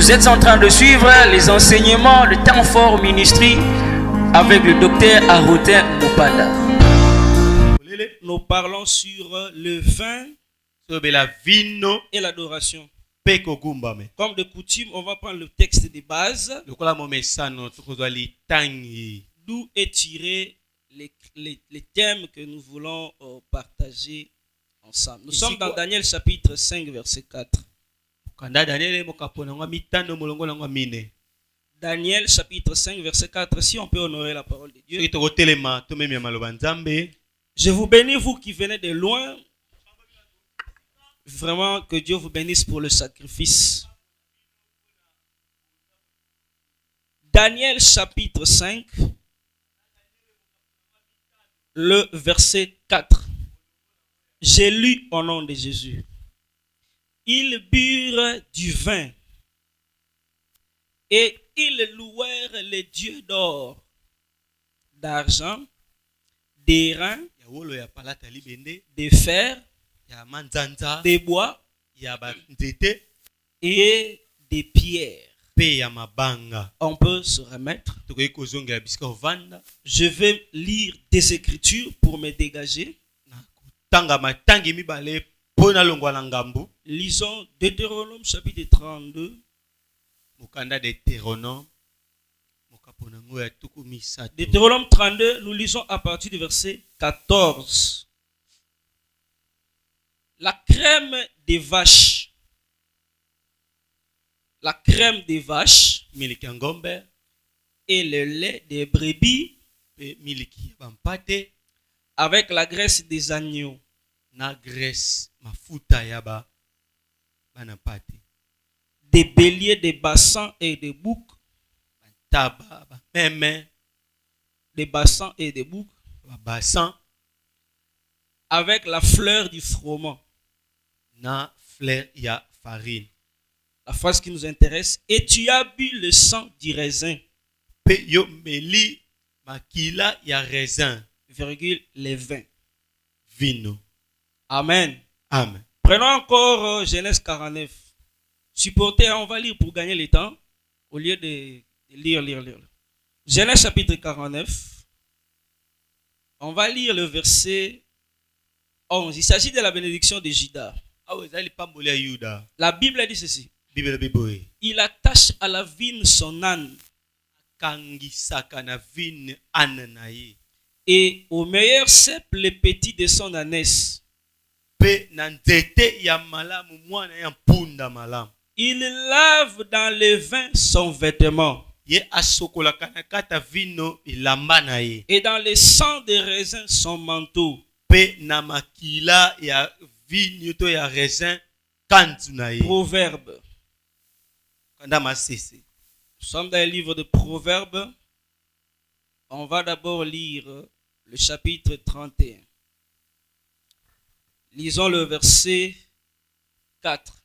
Vous êtes en train de suivre les enseignements de Temps Fort Ministry avec le docteur Arotin Mopanda. Nous parlons sur le vin et l'adoration. Comme de coutume, on va prendre le texte de base, d'où est tiré les thèmes que nous voulons partager ensemble. Nous sommes dans Daniel chapitre 5 verset 4. Daniel chapitre 5 verset 4. Si on peut honorer la parole de Dieu. Je vous bénis, vous qui venez de loin. Vraiment que Dieu vous bénisse pour le sacrifice. Daniel chapitre 5, le verset 4. J'ai lu au nom de Jésus. Ils burent du vin et ils louèrent les dieux d'or, d'argent, d'airain, de fer, des bois et des pierres. On peut se remettre. Je vais lire des écritures pour me dégager. Lisons Deutéronome chapitre 32. Deutéronome 32, nous lisons à partir du verset 14. La crème des vaches. La crème des vaches et le lait des brebis avec la graisse des agneaux. Des béliers, des bassins et des boucs. Des bassins et des boucs. Avec la fleur du froment. La phrase qui nous intéresse. Et tu as bu le sang du raisin. Virgule les vins. Vino. Amen. Amen. Prenons encore Genèse 49. Supportez, on va lire pour gagner le temps. Au lieu de lire. Genèse chapitre 49. On va lire le verset 11. Il s'agit de la bénédiction de Juda. La Bible dit ceci. Il attache à la vigne son âne. Et au meilleur cep les petits de son ânesse. Il lave dans le vin son vêtement. Et dans le sang de raisin son manteau. Proverbe. Nous sommes dans le livre de Proverbes. On va d'abord lire le chapitre 31. Lisons le verset 4.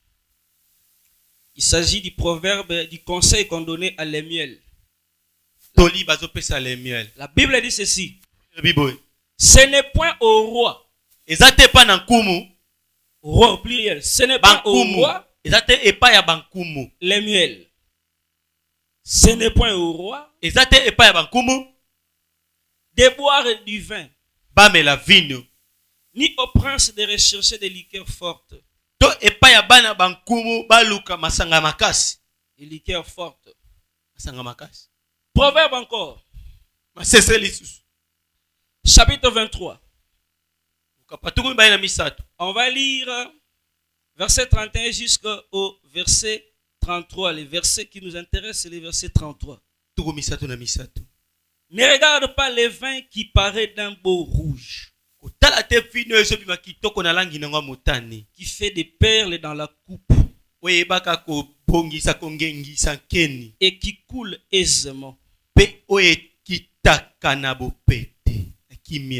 Il s'agit du proverbe, du conseil qu'on donnait à Lémuel. La Bible dit ceci. Ce n'est point au roi. Roi au pluriel. Ce n'est pas au roi. Lémuel. Ce n'est point au roi. De boire du vin. Ni au prince de rechercher des liqueurs fortes. Des liqueurs fortes. Proverbe encore. Chapitre 23. On va lire verset 31 jusqu'au verset 33. Les versets qui nous intéressent, c'est les versets 33. Ne regarde pas les vins qui paraît d'un beau rouge, qui fait des perles dans la coupe et qui coule aisément.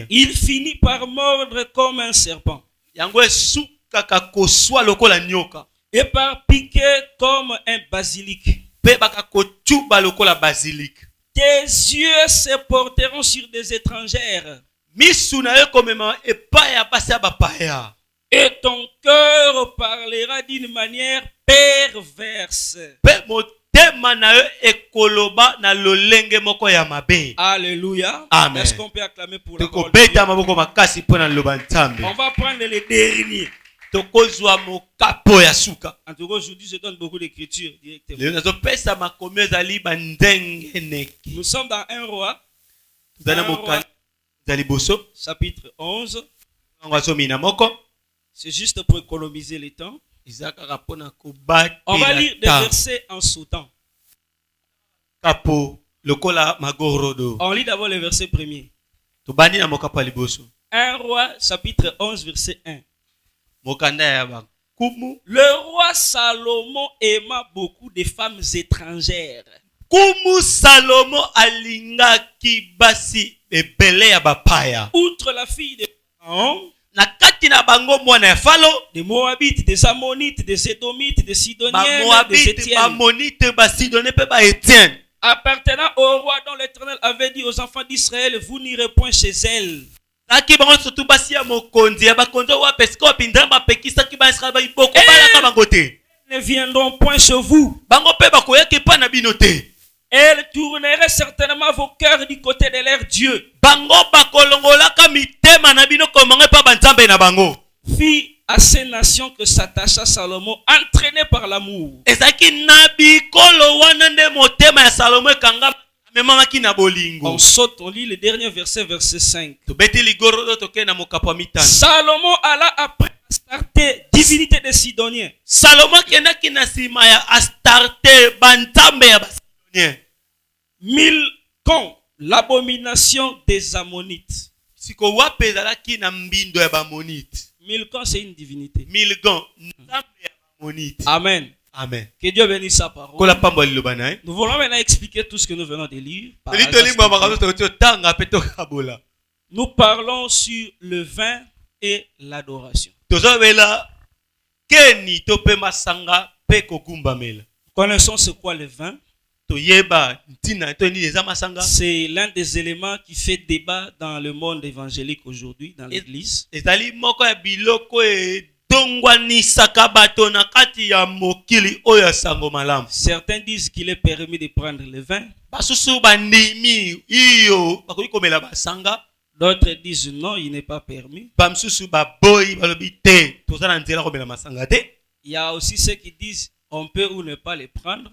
Il finit par mordre comme un serpent et par piquer comme un basilic. Tes yeux se porteront sur des étrangères Et ton cœur parlera d'une manière perverse. Alléluia. Amen. Est-ce qu'on peut acclamer pour la parole de Dieu? On va prendre les derniers. En tout cas, aujourd'hui, je donne beaucoup d'écriture directement. Nous sommes dans 1 roi. Chapitre 11. C'est juste pour économiser le temps. On va lire des versets en sautant. On lit d'abord le verset premier. 1 roi, chapitre 11, verset 1. Le roi Salomon aima beaucoup de femmes étrangères. Outre la fille de Pharaon, des Moabites, des Ammonites, des Édomites, des Sidoniens, des Étiennes, appartenant au roi dont l'Éternel avait dit aux enfants d'Israël, vous n'irez point chez elle. Ne viendront point chez vous. Elles tourneraient certainement vos cœurs du côté de leur Dieu. Fit à ces nations que s'attacha Salomon, entraîné par l'amour. On saute, on lit le dernier verset, verset 5. Salomon alla après Astarté, divinité des Sidoniens. Milcom, l'abomination des Ammonites. Milcom, c'est une divinité. Amen. Amen. Que Dieu bénisse sa parole. Nous voulons maintenant expliquer tout ce que nous venons de lire. Nous parlons sur le vin et l'adoration. Connaissons ce qu'est le vin. C'est l'un des éléments qui fait débat dans le monde évangélique aujourd'hui, dans l'église. Certains disent qu'il est permis de prendre le vin. D'autres disent non, il n'est pas permis. Il y a aussi ceux qui disent on peut ou ne pas les prendre.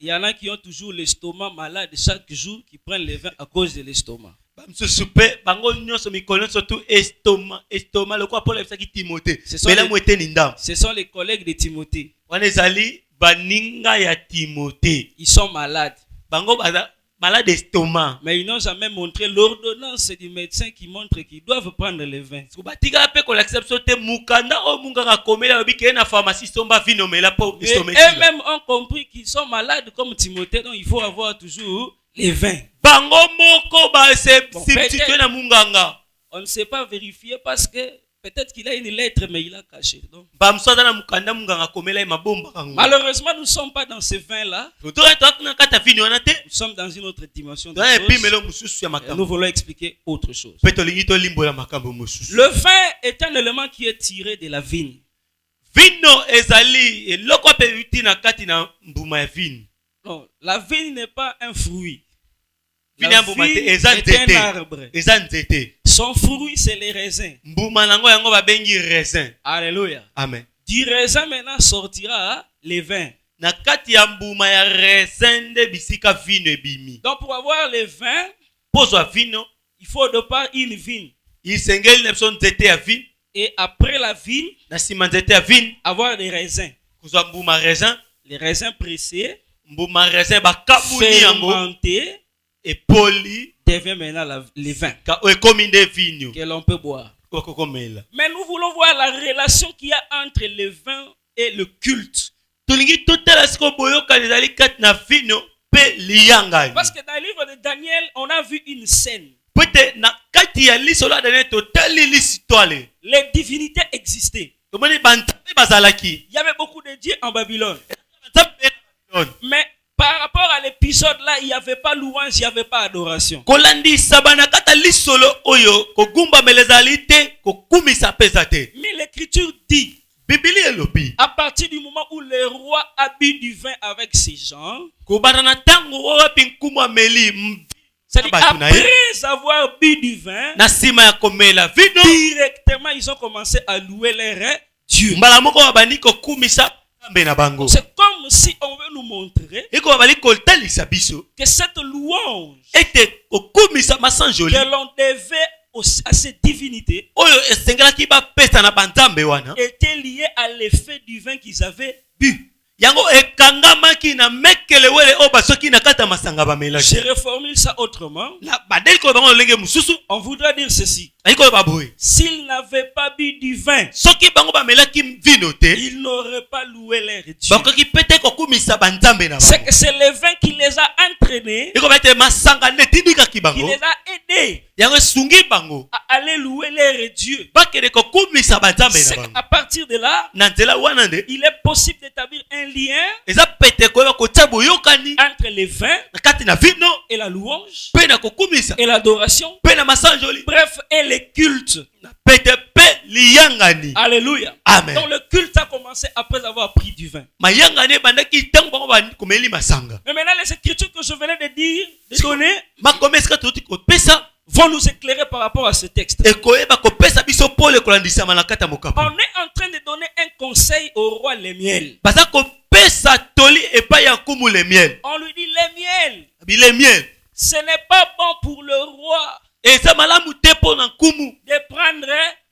Il y en a qui ont toujours l'estomac malade chaque jour, qui prennent le vin à cause de l'estomac. Ce sont les collègues de Timothée. Ils sont malades. Mais ils n'ont jamais montré l'ordonnance du médecin qui montre qu'ils doivent prendre le vin. Et eux-mêmes ont compris qu'ils sont malades comme Timothée, donc il faut avoir toujours les vins. On ne sait pas vérifier parce que peut-être qu'il a une lettre, mais il a caché. Donc, malheureusement, nous ne sommes pas dans ce vin-là. Nous sommes dans une autre dimension de choses. Et nous voulons expliquer autre chose. Le vin est un élément qui est tiré de la vigne. Non, la vigne n'est pas un fruit. La vigne est un arbre. Son fruit, c'est les raisins. Alléluia. Amen. Du raisin maintenant sortira les vins. Donc pour avoir les vins, il faut de part une vigne. Et après la vigne, avoir des raisins. Les raisins pressés, fermentés, et poli devient maintenant les vins que l'on peut boire. Mais nous voulons voir la relation qu'il y a entre le vin et le culte. Parce que dans le livre de Daniel, on a vu une scène. Les divinités existaient. Il y avait beaucoup de dieux en Babylone. Mais Par rapport à l'épisode là, il n'y avait pas louange, il n'y avait pas adoration. kolandi sabana kata lisolo oyo kogumba melezalite kokumisa pesate. Mais l'écriture dit, Bibili elobi à partir du moment où le roi a bu du vin avec ses gens, kobana tango wapi nkumu ameli c'est-à-dire après avoir bu du vin, na sima ya komela vino directement ils ont commencé à louer leur Dieu. mbala moko babandi kokumisa nzambe na bango. C'est comme si on veut nous montrer Eko babali kotalisa biso que cette louange ete kokumisa masanjoli que l'on devait à cette divinité oyo esengelaki bapesa na banzambe wana était liée à l'effet du vin qu'ils avaient bu. yango ekangamaki na mekele wele oyo basoki na kata masanga bamelaki. Je reformule ça autrement. badeli koyo bango lolenge mosusu On voudrait dire ceci. ayiki koyo baboye S'ils n'avaient pas bu du vin, soki bango bamelaki vino te ils n'auraient pas loué leur Dieu. bakoki pete kokumisa banzambe na C'est bango. que c'est le vin qui les a entraînés, eko baete masanga nde etindikaki qui bango les a aidés yango esungi bango à aller louer leur Dieu. bakende kokumisa banzambe na C'est bango. qu'à partir de là, na nzela wana nde il est possible d'établir un lien eza pete koyeba kotia boyokani entre les vins na kati na vino et la louange mpe na kokumisa et l'adoration. mpe na masanjoli Bref, et les cultes. na pete mpe liyangani. Alléluia. Amen. Donc le culte a commencé après avoir pris du vin. mayangani ebandaki ntango bango bakomeli masanga. Mais maintenant, les écritures que je venais de dire, de donner, makomi esika toti kopesa vont nous éclairer par rapport à ce texte. ekoyeba kopesa biso pole kolandisama na kati ya mokapu. On est en train de donner un conseil au roi Lémiel. baza kopesa toli epai ya nkumu lemiel. On lui dit, Lémiel, bilemiel ce n'est pas bon pour le roi eza malamu te mpo na nkumu de prendre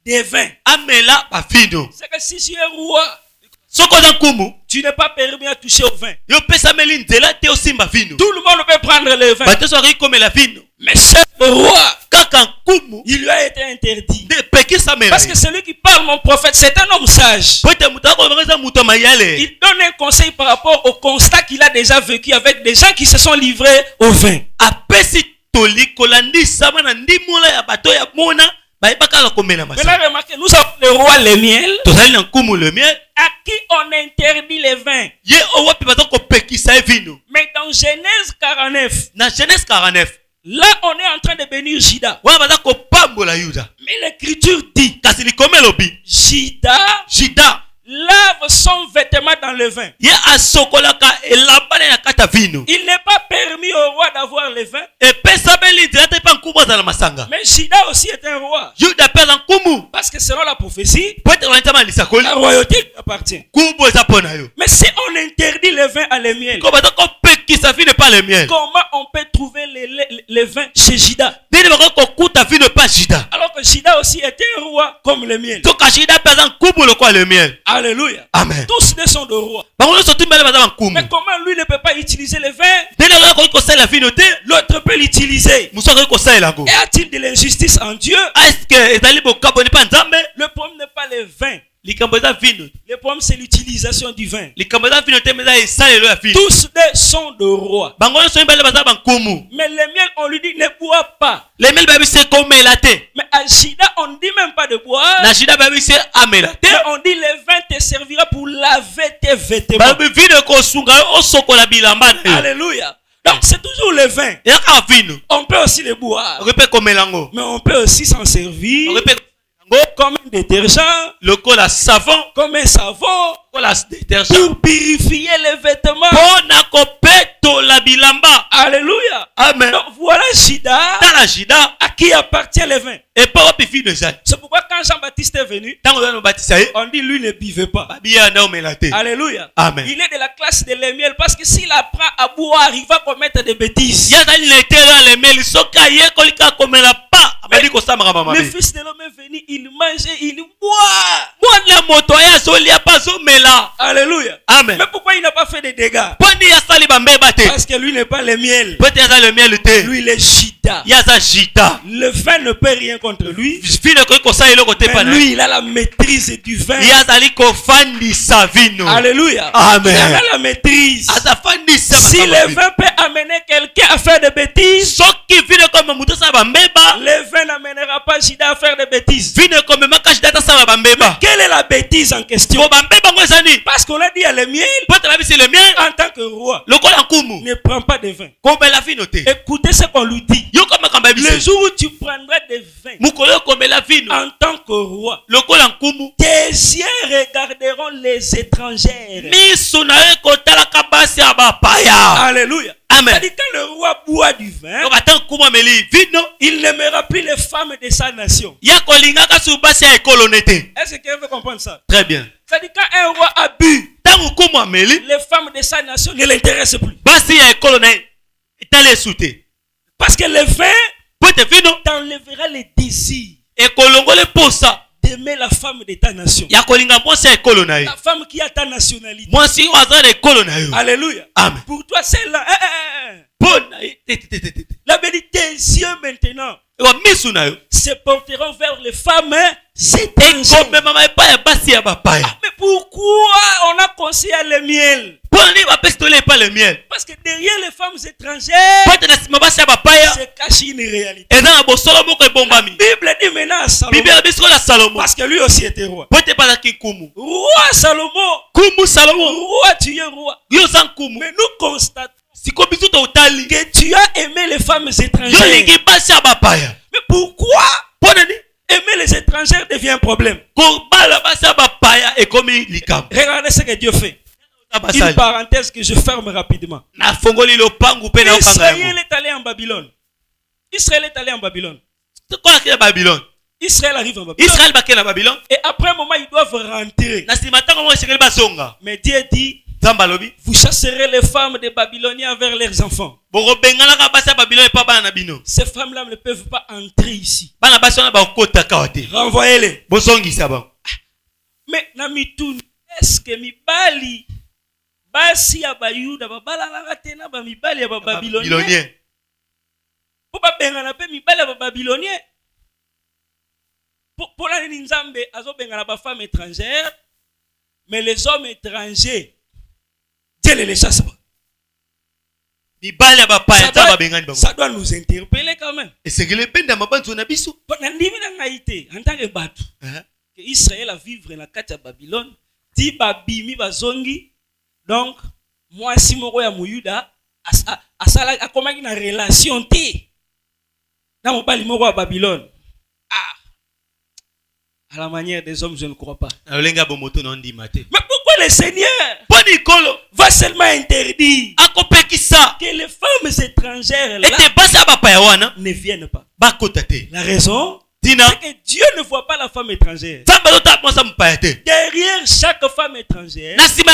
des vins. amela bavino. C'est que si tu es roi, soki oza nkumu tu n'es pas permis à toucher au vin. yo opesameli nzela te osimba vino. Tout le monde peut prendre le vin. bato so akoki komela vino Mais c'est le roi, kaka nkumu il lui a été interdit. nde epekisamela Parce que celui qui parle, mon prophète, c'est un homme sage. po ete moto akoyebaka eza moto ya mayele. Il donne un conseil par rapport au constat qu'il a déjà vécu avec des gens qui se sont livrés au vin. apesi toli kolandisama na ndimola ya bato ya mona bayebaka kaka komela masanga. Maintenant, remarquez, nous avons le roi Lémiel, tozali na nkumu lemiel à qui on interdit les vins. ye owapi baza kopekisa ye vino. Mais dans Genèse 49, na Genèse 49 là, on est en train de bénir Juda. wana baza kopambola yuda. Mais l'écriture dit, kasi likoma elobi Juda lave son vêtement dans le vin. ye asokolaka elambane na kati ya vino. Il n'est pas permis au roi d'avoir le vin. epesameli nzela te mpa nkumu azala masanga. Mais Juda aussi est un roi. yuda mpe aza nkumu Parce que selon la prophétie, po ete kolanda ma lisakoli la royauté lui appartient. nkumu eza mpo na yo. Mais si on interdit le vin à Lémiel, ko baza kopekisa vino epa lemiel comment on peut trouver le vin chez Juda? ndeni bakoki kokuta vino epa juda. Alors que Juda aussi était un roi comme Lémiel. soka juda mpe aza nkumu lokola lemiel. Alléluia. amen. Tous deux sont de rois. bango nyonso tu mbele baza bankumu. Mais comment lui ne peut pas utiliser le vin? ndeni oyo akoki kosalela vino te L'autre peut l'utiliser. mosu akoki kosalela yango. Et a-t-il de l'injustice en Dieu? eske ezali bokaboni mpa nzambe. Le problème n'est pas le vin. likambo eza vino. Le problème c'est l'utilisation du vin. likambo eza vino te me eza esalelo ya vino. Tous deux sont de rois. bango nyonso mibale baza bankumu. Mais Lémiel, on lui dit ne bois pas. lemeli bayebisi ekomela te. Mais à Juda, on ne dit même pas de boire. na juda bayebisi amela te. Mais on dit le vin te servira pour laver tes vêtements. balobi vino ekosunga yo osokola bilamba na yo. Alléluia. Donc c'est toujours le vin. eza kaka vino. On peut aussi le boire. okoki mpe komela yango. Mais on peut aussi s'en servir okoki mpe yango comme un détergent, lokola savon comme un savon, lokola détergent pour purifier les vêtements. mpo na kopetola bilamba. Alléluia. amen. Donc voilà Juda tala juda à qui appartient le vin. epa wapi vino ezali. C'est pourquoi quand Jean-Baptiste est venu, ntango oza nobatisa ye on dit lui ne buvait pas. babiya nda omela te. Alléluia. Amen. Il est de la classe de Lémiel parce que s'il apprend à boire, il va commettre des bêtises. ye azali na etelo ya lemeli soki ayekoli kaka komela pa abandi kosambaka Le mamabe. fils de l'homme est venu, il mange et il boit. mwana moto aye azolia mpe azomela. Alléluia. amen. Mais pourquoi il n'a pas fait de dégâts? mpo nde ye asali bambeba te. Parce que lui n'est pas le miel. po ete aza lemielu te. Lui, il est Juda. ye aza jita. Le vin ne peut rien contre lui. vino ekoki kosala eloko te Mais mpa na lui, il a la maîtrise du vin. ye azali kofandisa vino. Alléluia. Amen. Il a la maîtrise. azafandisa Si makambo le ya vino. vin peut amener quelqu'un à faire des bêtises, soki vino ekoma moto asala bambeba le vin n'amènera pas Juda à faire des bêtises. vino ekomemaka jida tasala bambeba. Que Quelle est la bêtise en question? Parce qu'on a dit à le miel en tant que roi. Ne prends pas de vin. Écoutez ce qu'on lui dit. Le jour où tu prendras des vins en tant que roi, tes yeux regarderont les étrangères. Alléluia. Amen. C'est-à-dire, quand le roi boit du vin, il n'aimera plus les femmes de sa nation. Est-ce que quelqu'un veut comprendre ça? Très bien. C'est-à-dire, quand un roi a bu, les femmes de sa nation ne l'intéressent plus. Parce que le vin t'enlèvera les désirs d'aimer la femme de ta nation. La femme qui a ta nationalité. Alléluia. Amen. Pour toi, celle-là. La vérité, tes yeux maintenant se porteront vers les femmes étrangères. Mais pourquoi on a conseillé le miel? Parce que derrière les femmes étrangères se cache une réalité. La Bible dit maintenant à Salomon, parce que lui aussi était roi. Roi Salomon, roi, tu es roi. Mais nous constatons que tu as aimé les femmes étrangères. Mais pourquoi aimer les étrangères devient un problème? Regardez ce que Dieu fait. Une parenthèse que je ferme rapidement. Israël est allé en Babylone. Israël est allé en Babylone. Israël arrive en Babylone. Et après un moment, ils doivent rentrer. Mais Dieu dit, vous chasserez les femmes des Babyloniens vers leurs enfants. Ces femmes-là ne peuvent pas entrer ici. Renvoyez-les. Mais Namitoun, est-ce que Mibali basi ya bayuda babalanga tena ba mibali ya babylonien? Po ba bengana pe mibali ya babylonien. Pour la nzambe azo bengana ba femmes étrangères, mais les hommes étrangers Dieu les chasse pas. Ça doit nous interpeller quand même. En tant que bateau, que Israël a vivre dans la carte Babylone, ti babimi bazongi. Donc, moi, si mon roi Mouyuda a comment une relation T dans mon bali mon roi Babylone. À la manière des hommes, je ne crois pas. Mais pourquoi le Seigneur va seulement interdire que les femmes étrangères là ne viennent pas? La raison, c'est que Dieu ne voit pas la femme étrangère. Derrière chaque femme étrangère, il y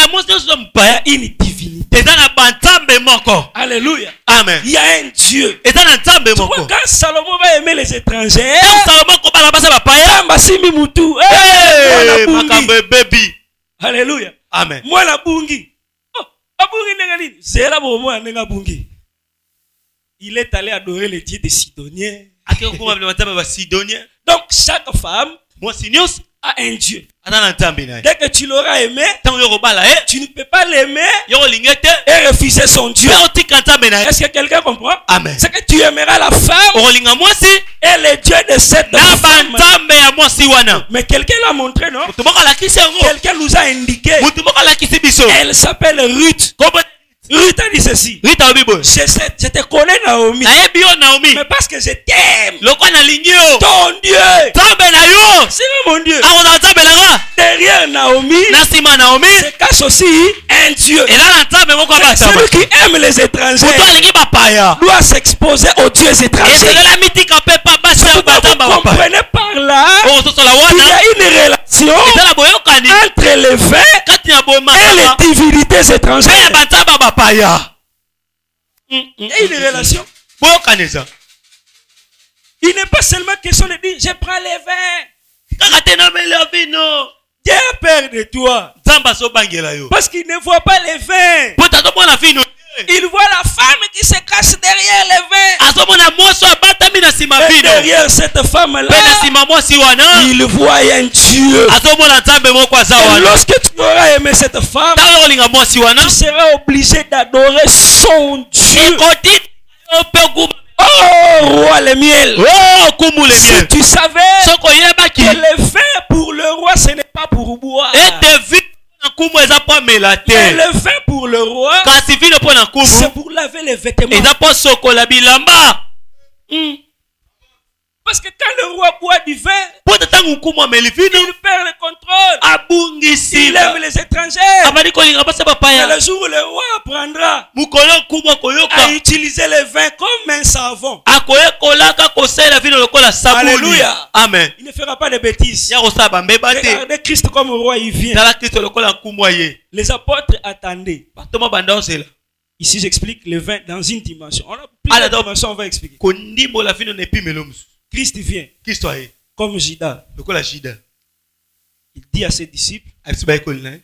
a une divinité. Alléluia. Amen. Il y a un Dieu. Tu vois, quand Salomon va aimer les étrangers, Alléluia. Amen. Moi la bungi. Il est allé adorer les dieux des Sidoniens. Donc chaque femme a un Dieu. Dès que tu l'auras aimé, tu ne peux pas l'aimer et refuser son Dieu. Est-ce que quelqu'un comprend? Amen. C'est que tu aimeras la femme et le Dieu de cette femme. Mais quelqu'un l'a montré, non? Quelqu'un nous a indiqué. Elle s'appelle Ruth. Ruth a dit ceci. Je te connais, Naomi. Mais parce que je t'aime. Ton Dieu. C'est mon Dieu. Derrière Naomi se cache aussi un Dieu. Celui qui aime les étrangers doit s'exposer aux dieux étrangers. Vous comprenez par là qu'il y a une relation entre les vins et les divinités étrangères. Il y a une relation. Il n'est pas seulement question de dire je prends les vins. Dieu a peur de toi. Parce qu'il ne voit pas les vins. Il voit la femme qui se cache derrière les vins. Et derrière cette femme-là, il voit un Dieu. Et lorsque tu auras aimé cette femme, tu seras obligé d'adorer son Dieu. Oh, roi le miel. Si tu savais que le vin pour le roi, ce n'est pas pas pour boire. ete vino na nkumu eza po amela te. Mais le vin pour le roi, kasi vino po na c'est nkumu pour laver les vêtements. eza po sokola bilamba. Parce que quand le roi boit du vin, po ntango nkumu ameli vino il perd le contrôle. abungisi Il aime les étrangers. abandi kolinga basi Et bapaya. le jour où le roi apprendra mukolo nkumu à akoyoka utiliser le vin comme un savon, akoyekolaka kosalela vino lokola sabuni. Alléluia. Amen. il ne fera pas de bêtises. ya kosala bambeba te. Regardez Christ comme roi, il vient. tala kristo lokola nkumu aye. Les apôtres attendaient. batoma banda ozela Ici, j'explique le vin dans une dimension. On a plusieurs dimensions, on va expliquer. kondimbola vino na epimelo mosusu. Christ vient kristo aye comme Judas. lokola shida Il dit à ses disciples, abiso bayekoli na ye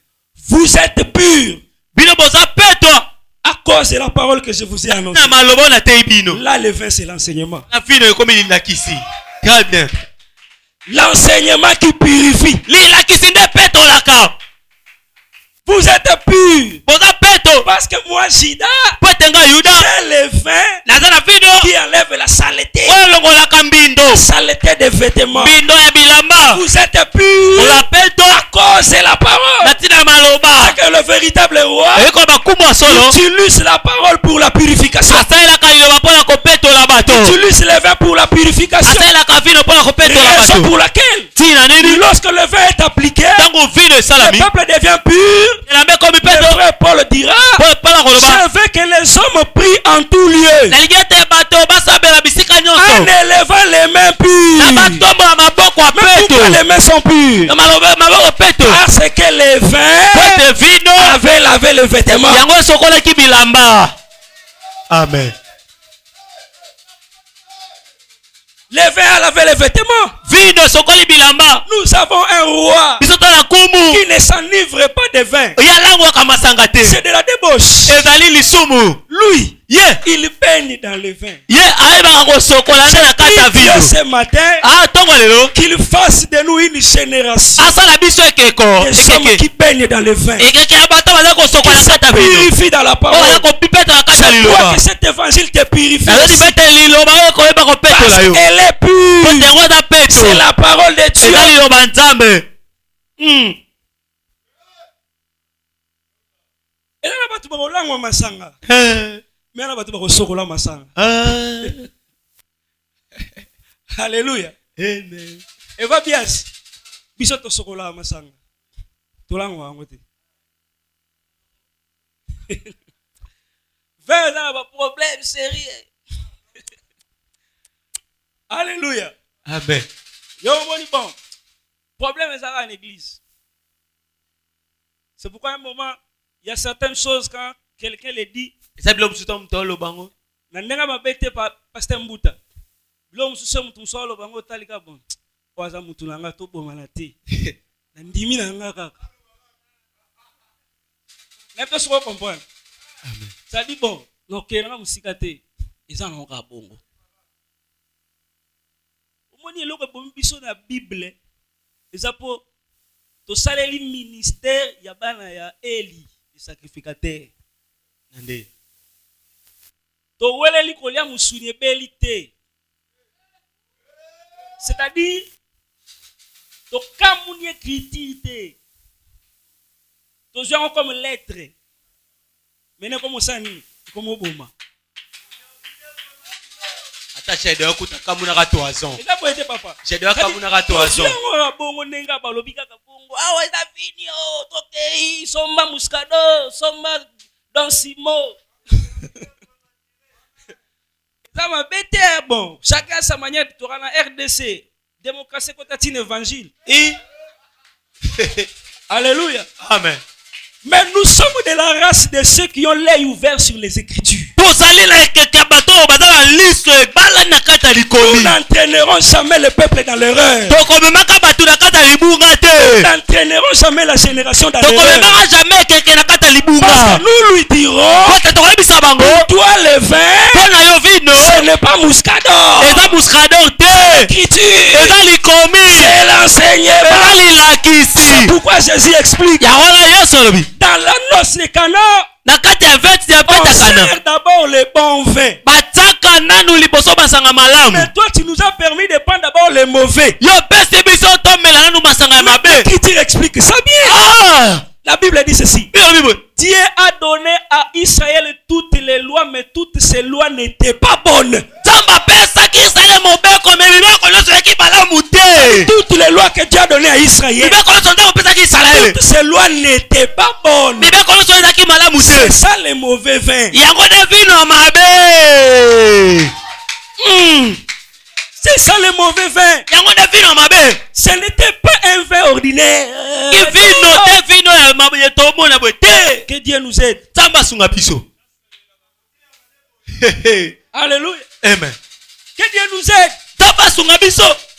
vous êtes purs bino boza petwa à cause de la parole que je vous ai annoncée. na maloba na tei bino. Là, le vin, c'est l'enseignement. na vino ekomi lilakisi. très bien. L'enseignement qui purifie. lilakisi nde petolaka. Vous êtes purs. boza peto Parce que moi, Judas, po ete nga yuda j'ai le vin naza na vino qui enlève la saleté. oyo elongolaka mbindo. La saleté des vêtements. mbindo ya bilamba. Vous êtes purs ola peto à cause de la parole. na ntina ya maloba. Que le véritable roi eyeko bakumu ya solo utilise la parole pour la purification. asalelaka liloba mpo na kopetola bato. Utilise le vin pour la purification. asalelaka vino mpo na kopetola Raison bato. pour laquelle, ntina nini lorsque le vin est appliqué, ntango vino le esalami peuple devient pur. elamba ekomi Le peto. frère Paul dira, mpona koloba je veux que les hommes prient en tout lieu, nalingi ete bato basambela bisika en nyonso élevant les mains na pures. batombola maboko ya Mais pourquoi peto les mains sont pures? na maboko peto. Parce que le po vin ete vino avait lavé les vêtements. yango esokolaki bilamba. amen. Le vin a lavé les vêtements. vino esokoli bilamba. Nous avons un roi biso tala nkumu qui ne s'enivre pas de vin. ye alangwaka masanga te. C'est de la débauche. ezali lisumu. Lui, ye il baigne dans le vin. ye ayebaka kosokola nde na kati ya Dieu vino. ce matin ntongo lelo qu'il fasse de nous une génération asala biso ekeko des hommes qui baignent dans le vin, ekeke ya bato baza kosokola qui na se kati ya vino purifient dans la oyo parole. baza kopipeta na kati ya Toi liloba. que cet évangile te purifie nazali aussi. bete liloba oyo koyeba Parce kopetola yo qu'elle est po pure. yango eza peto. C'est la parole de Dieu. eza liloba nzambe. Et là, bato bakolangwa masanga. Mais là, bato bakosokola masanga. Alléluia. Amen. Et va bien. Biso tosokola masanga. Tolangwa yango te. Vers là, ba problème sérieux. Alléluia. Amen. Yo, bon. Problème est ça en église. C'est pourquoi à un moment, il y a certaines choses quand quelqu'un les dit. eza bilo mosusu to moto olobango Na ndenga mabete pa pasteur Mbuta. Bilo mosusu mutu msolo bango talika bon. Waza mutu nanga to bomana te. Na ndimi na nga kaka. Na to soko comprendre. Amen. Ça dit bon, no keranga musika te. Eza na ka bongo. Omoni eloko bomi biso na Bible. Eza po to saleli ministère ya bana ya Eli, le sacrificateur. nande To weleli kolia musuni ebeli te. C'est-à-dire to kamuni écriture te. To genre comme lettre. Mene comme sani, comme oboma. ata shede okuta kamunaka toison. Eza boyete papa. shede kamunaka toison. Ngo bongo nenga balobi kaka bongo. Ah ouais, ça fini oh, tokei somba muscado, somba Don Simo. Ça m'a bêté bon. Chacun a sa manière de tourner la RDC. Démocratie quand t'as un évangile. Alléluia. Amen. Mais nous sommes de la race de ceux qui ont l'œil ouvert sur les Écritures. Nous n'entraînerons jamais le peuple dans l'erreur. Nous n'entraînerons jamais la génération dans l'erreur. Parce que nous lui dirons, toi le vin, ce n'est pas Muscador. L'écriture, c'est l'enseignement. C'est Pourquoi Jésus explique? Dans la noce de Cana, on sert d'abord le bon vin. Mais toi, tu nous as permis de prendre d'abord le mauvais. L'Écriture explique ça bien. La Bible dit ceci. Dieu a donné à Israël toutes les lois, mais toutes ces lois n'étaient pas bonnes. Toutes les lois que Dieu a données à Israël, toutes ces lois n'étaient pas bonnes. C'est ça le mauvais vin. C'est ça le mauvais vin. Ce n'était pas un vin ordinaire. Que Dieu nous aide. Alléluia. Amen. Que Dieu nous aide.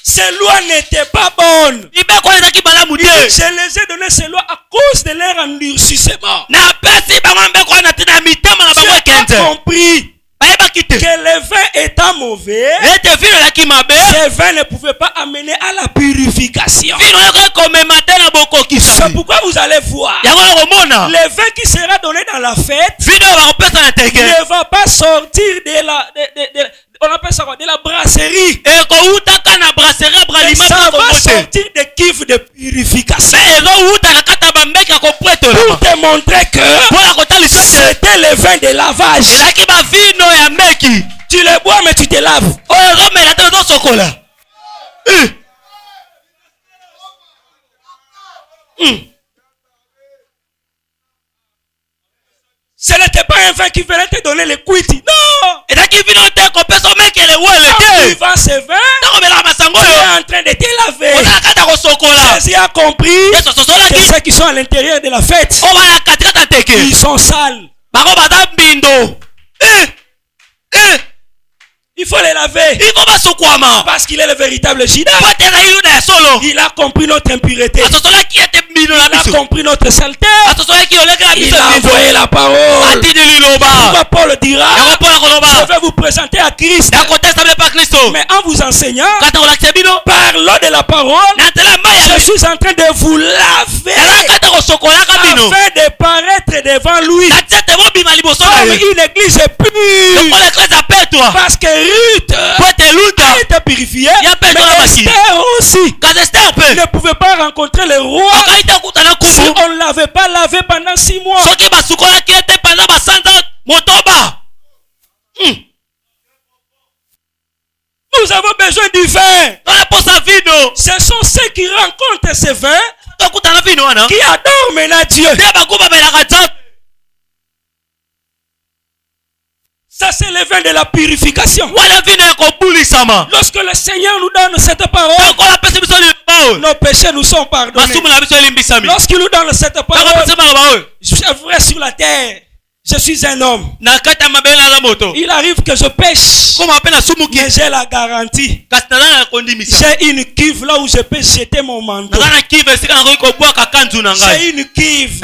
Ces lois n'étaient pas bonnes. Je les ai données ces lois à cause de leur endurcissement. J'ai compris que le vin étant mauvais, ce vin ne pouvait pas amener à la purification. C'est pourquoi vous allez voir le vin qui sera donné dans la fête ne va pas sortir on appelle ça quoi? De la brasserie. Ça va sortir des cuves de purification. Pour te montrer que c'était le vin de lavage. Tu le bois mais tu te laves. Ce n'était pas un vin qui venait te donner le cuiti. Non! Tu vas ce vin, tu es en train de te laver. Jésus a compris que ceux qui sont à l'intérieur de la fête, ils sont sales. Il faut les laver. Parce qu'il est le véritable Judas. Il a compris notre impureté. Il a compris notre saleté. Il a envoyé la parole. Pourquoi Paul dira, je vais vous présenter à Christ. Mais en vous enseignant, par l'eau de la parole, je suis en train de vous laver afin de paraître devant lui comme une église pure. Parce que Ruth a été purifiée, mais Esther aussi ne pouvait pas rencontrer le roi si on ne l'avait pas lavé pendant 6 mois. Nous avons besoin du vin. Ce sont ceux qui rencontrent ce vin qui adorent maintenant Dieu. Ça, c'est le vin de la purification. Lorsque le Seigneur nous donne cette parole, nos péchés nous sont pardonnés. Lorsqu'il nous donne cette parole, je suis vrai sur la terre. Je suis un homme. Il arrive que je pêche, mais j'ai la garantie. J'ai une cuve là où je peux jeter mon manteau. J'ai une cuve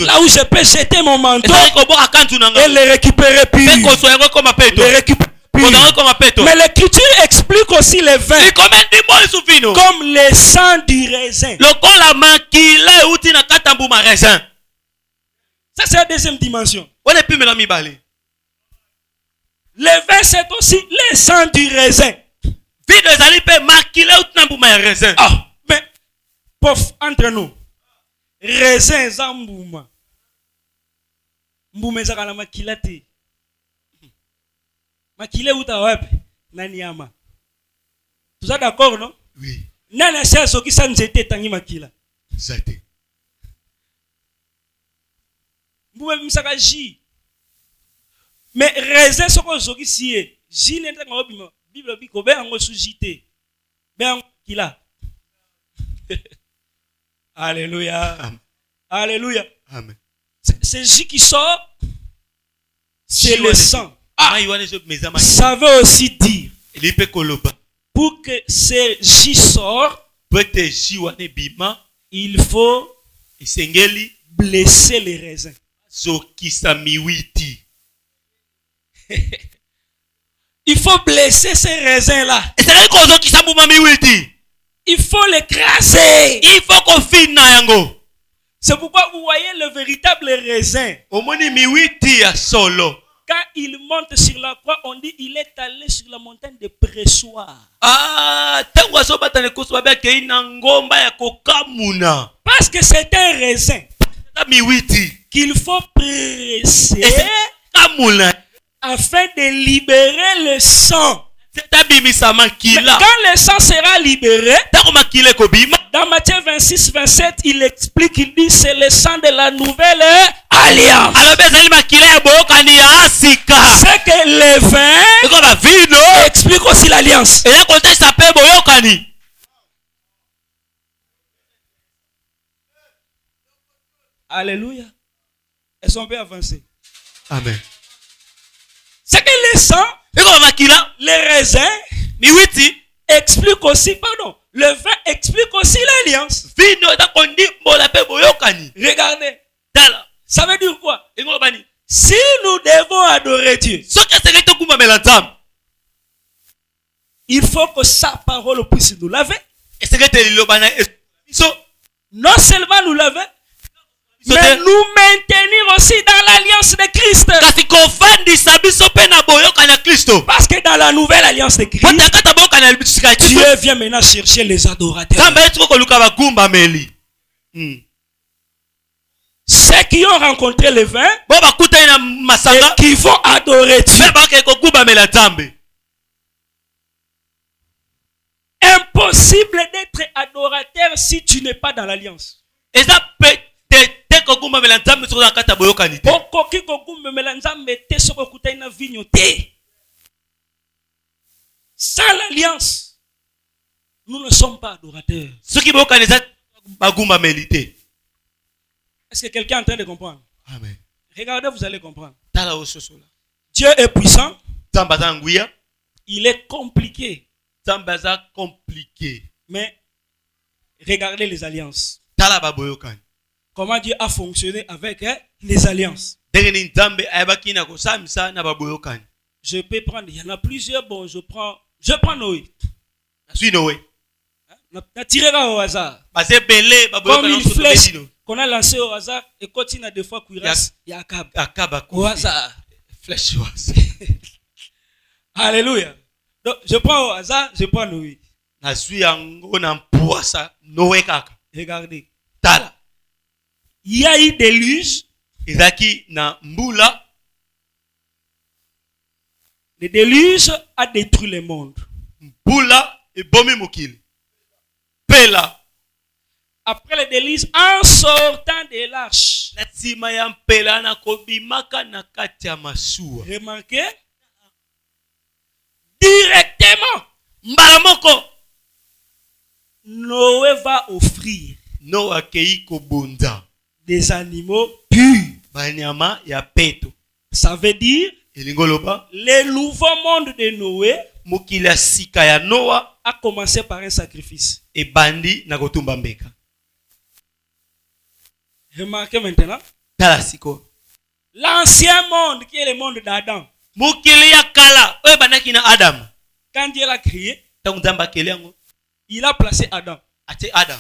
là où je peux jeter mon manteau et le récupérer pur. Mais l'écriture explique aussi le vin comme le sang du raisin. Ça, c'est la deuxième dimension. Le vin, c'est aussi le sang du raisin. Ah, mais, pof, entre nous, raisin, zambouma. Mbouma, ça, la makilate. Makile ou ta web, naniama. Tout ça d'accord, non? Oui. Nana, c'est ce qui s'en était tangi makila. Zate. Mais raisin ce qu'on zogi si J n'est pas Bible biko ben en sujité ben kila. Alléluia. Alléluia. Amen. C'est J qui sort, c'est le sang. Ça veut aussi dire pour que ce J sorte, il faut blesser les raisins. Il faut blesser ces raisins-là. il faut l'écraser. Il faut qu'on finisse yango. C'est pourquoi vous voyez le véritable raisin. Omoni miwiti ya solo. Quand il monte sur la croix, on dit il est allé sur la montagne de pressoir. Ah, tango asobata ne kusu babe ke ina ngomba ya kokamuna. Parce que c'est un raisin Miwiti. qu'il faut presser Kamuna. afin de libérer le sang. C'est abimisa Mais makila. quand le sang sera libéré, Tango makile kobima. dans Matthieu 26, 27, il explique, il dit c'est le sang de la nouvelle alliance. Alors bezali makila ya bokani ya asika. C'est que le vin Eko ba vino. explique aussi l'alliance. Et là contexte appelle boyokani. Alléluia. Elles sont bien avancées. Amen. C'est que le sang, Eko ba makila. les raisins, Miwiti. explique aussi, pardon, le vin explique aussi l'alliance. Vino ta kondi mbola pe boyokani. Regardez, Tala. ça veut dire quoi? Eko bani. Si nous devons adorer Dieu, Soki asengeli tokuma melanzam. il faut que sa parole puisse nous laver. Esengeli telilobana so. Non seulement nous laver, mais Sote. nous maintenir aussi dans l'alliance de Christ. Kasi kofandisa biso pe na boyokani ya Kristo. Parce que dans la nouvelle alliance de Christ, Potakata boyokani ya bisika Kristo. Dieu vient maintenant chercher les adorateurs. Nzambe yetu koluka bagumbameli. Ceux qui ont rencontré le vin Bo bakutani na et masanga. qui vont adorer Dieu. Pe bakeke kogumbamela Nzambe. Impossible d'être adorateur si tu n'es pas dans l'alliance. Eza pe te kogumbamela Nzambe soki na kati ya boyokani te. Okoki kogumemela Nzambe te soki okutani na vigno te. Sans l'alliance, nous ne sommes pas adorateurs. Soki boyokani eza bagumbameli te. Est-ce que quelqu'un est en train de comprendre? Amen. Regardez, vous allez comprendre. Tala ososola. Dieu est puissant, Nzambe aza nguya. il est compliqué. Nzambe aza compliqué. Mais regardez les alliances. Tala baboyokani. Comment Dieu a fonctionné avec les alliances. Ndenge ni Nzambe ayebaki na kosamisa na baboyokani. Je peux prendre, il y en a plusieurs. Bon, je prends Noé. Nasui Noé. Na tiré au hasard. Baze ebele Comme baboyokani une nyonso flèche tobeti qu'on a lancée au hasard et continue à deux fois cuirasse. Il y a Akab. akaba Au hasard. flèche was. Alléluia. Donc, je prends au hasard, je prends Noé. Nasui yango na mpuasa Noé kaka. Regardez. Tala. Il y a eu déluge. Ezaki na mbula. Le déluge a détruit le monde. Mbula ebomi mokili. Pela. Après le déluge, en sortant de l'arche. Na nsima ya mpela na kobimaka na kati ya masuwa. Remarquez. Directement. Mbala moko. Noé va offrir No akei kobonza. des animaux purs. Banyama ya peto. Ça veut dire Elingoloba. le nouveau monde de Noé Mokili ya sika ya Noa. a commencé par un sacrifice. Ebandi na kotumba mbeka. Remarquez maintenant. Tala siko. L'ancien monde qui est le monde d'Adam. Mokili ya kala. Oyo bandaki na Adam. Quand Dieu l'a créé, Tangu Nzambe akeli yango. il a placé Adam. Atie Adam.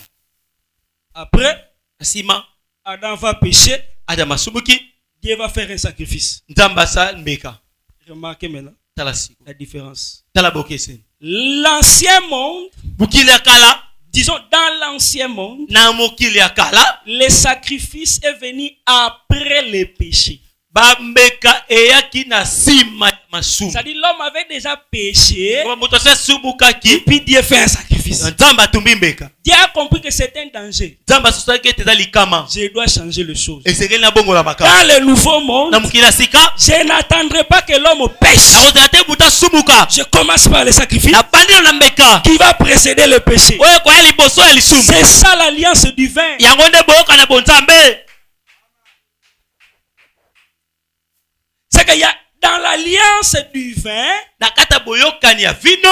Après, Asima. Adam va pécher. Adam asumuki. Dieu va faire un sacrifice. Nzambe asa mbeka. Remarquez maintenant Tala siko. la différence. Tala bokeseni. L'ancien monde, Mokili ya kala. disons dans l'ancien monde, Na mokili ya kala. le sacrifice est venu après le péché. Bambeka eyaki na sima ya masumu. C'est-à-dire l'homme avait déjà péché Kwa moto se et subukaki. puis Dieu fait un sacrifice. Nzambe atumbi mbeka. Dieu a compris que c'est un danger. Nzambe asusaki ete eza likama. Je dois changer les choses. Esengeli na bongo la makama. Dans le nouveau monde, Na mokili ya sika. je n'attendrai pas que l'homme pêche. Nakozela te buta sumuka. Je commence par le sacrifice Na bandi na mbeka. qui va précéder le péché. Oyo kwa liboso ya lisumu. C'est ça l'alliance du vin. Yango nde boyoka na bonzambe. C'est qu'il y a dans l'alliance du vin, Na kata boyokani ya vino.